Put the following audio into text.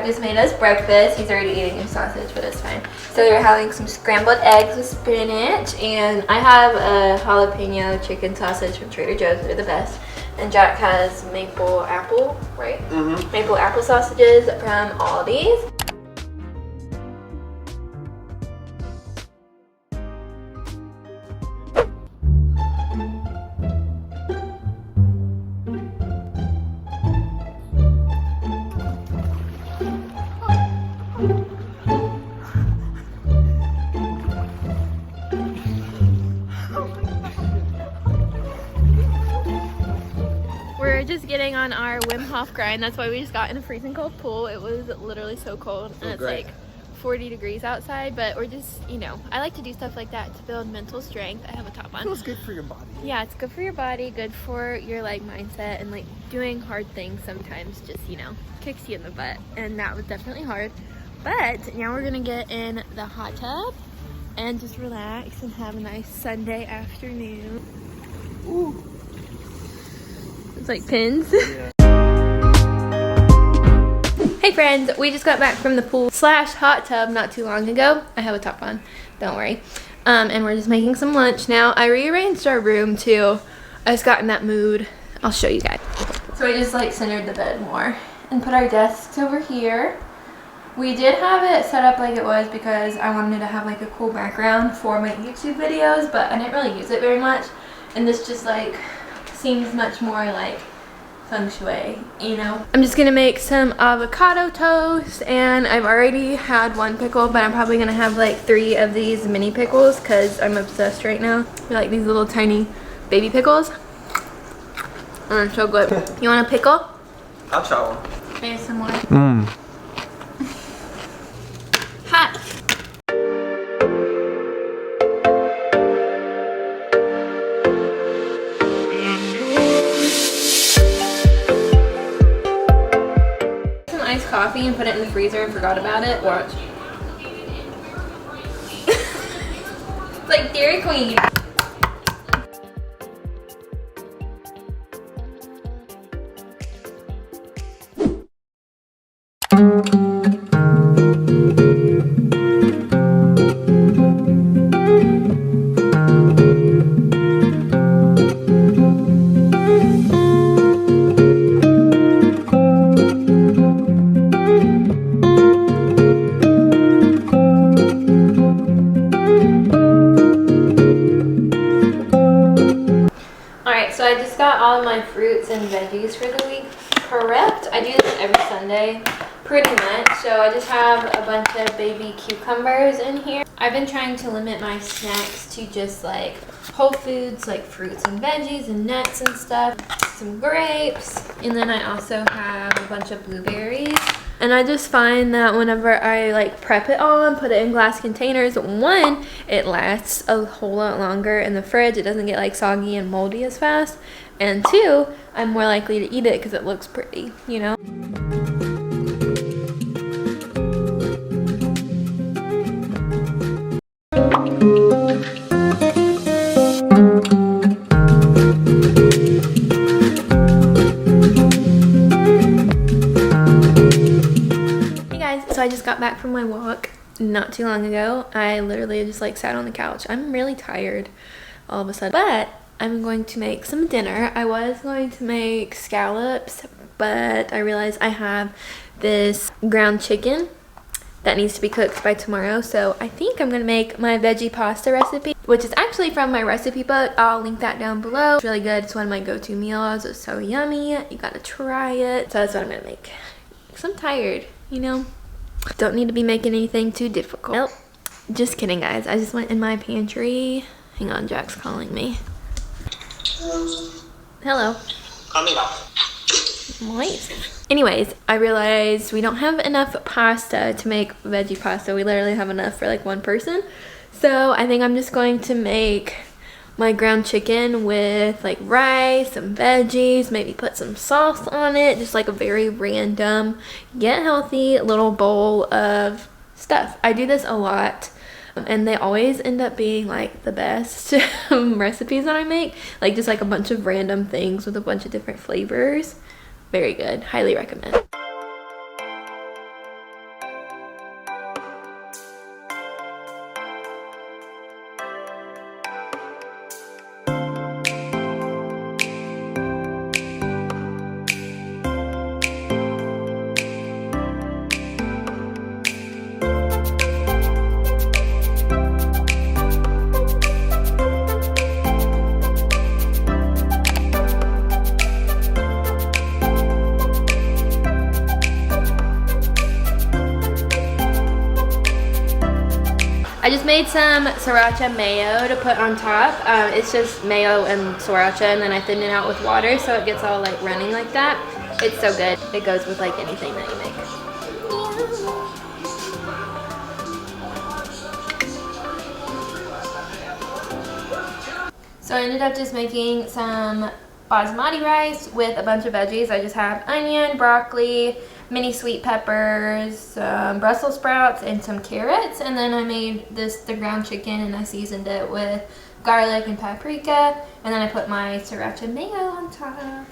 Jack just made us breakfast. He's already eating his sausage, but it's fine. So we're having some scrambled eggs with spinach, and I have a jalapeno chicken sausage from Trader Joe's. They're the best. And Jack has maple apple, right? Mm-hmm. Maple apple sausages from Aldi's. We're just getting on our Wim Hof grind. That's why we just got in a freezing cold pool. It was literally so cold, and it's like 40 degrees outside, but we're just, you know, I like to do stuff like that to build mental strength. I have a top on. It feels good for your body. Yeah, it's good for your body, good for your like mindset, and like doing hard things sometimes just, you know, kicks you in the butt, and that was definitely hard. But now we're gonna get in the hot tub and just relax and have a nice Sunday afternoon. Ooh. It's like pins. Yeah. Hey friends, we just got back from the pool / hot tub not too long ago. I have a top on, don't worry. And we're just making some lunch now. I rearranged our room too. I just got in that mood. I'll show you guys. So I just like centered the bed more and put our desks over here. We did have it set up like it was because I wanted to have like a cool background for my YouTube videos, but I didn't really use it very much. And this just like seems much more like feng shui, you know. I'm just gonna make some avocado toast, and I've already had one pickle, but I'm probably gonna have like 3 of these mini pickles because I'm obsessed right now. I like these little tiny baby pickles. They're so good. You want a pickle? I'll try one. Okay, some more. Mmm. Hot. Coffee and put it in the freezer and forgot about it. Watch. It's like Dairy Queen. So I just got all of my fruits and veggies for the week prepped. I do this every Sunday pretty much. So I just have a bunch of baby cucumbers in here. I've been trying to limit my snacks to just like whole foods, like fruits and veggies and nuts and stuff. Some grapes, and then I also have a bunch of blueberries. And I just find that whenever I like prep it all and put it in glass containers, one, it lasts a whole lot longer in the fridge. It doesn't get like soggy and moldy as fast. And 2, I'm more likely to eat it because it looks pretty, you know? So I just got back from my walk not too long ago. I literally just like sat on the couch. I'm really tired all of a sudden, but I'm going to make some dinner. I was going to make scallops, but I realized I have this ground chicken that needs to be cooked by tomorrow. So I think I'm gonna make my veggie pasta recipe, which is actually from my recipe book. I'll link that down below. It's really good. It's one of my go-to meals. It's so yummy. You gotta try it. So that's what I'm gonna make. Because I'm tired, you know? Don't need to be making anything too difficult. Nope. Just kidding, guys. I just went in my pantry. Hang on, Jack's calling me. Hello. Nice. Anyways, I realized we don't have enough pasta to make veggie pasta. We literally have enough for like one person. So I think I'm just going to make my ground chicken with like rice, some veggies, maybe put some sauce on it. Just like a very random, yet healthy little bowl of stuff. I do this a lot. And they always end up being like the best recipes that I make. Like just like a bunch of random things with a bunch of different flavors. Very good. Highly recommend. I just made some sriracha mayo to put on top. It's just mayo and sriracha, and then I thin it out with water so it gets all like running like that. It's so good. It goes with like anything that you make. So I ended up just making some basmati rice with a bunch of veggies. I just have onion, broccoli, mini sweet peppers, Brussels sprouts, and some carrots. And then I made the ground chicken, and I seasoned it with garlic and paprika. And then I put my sriracha mayo on top.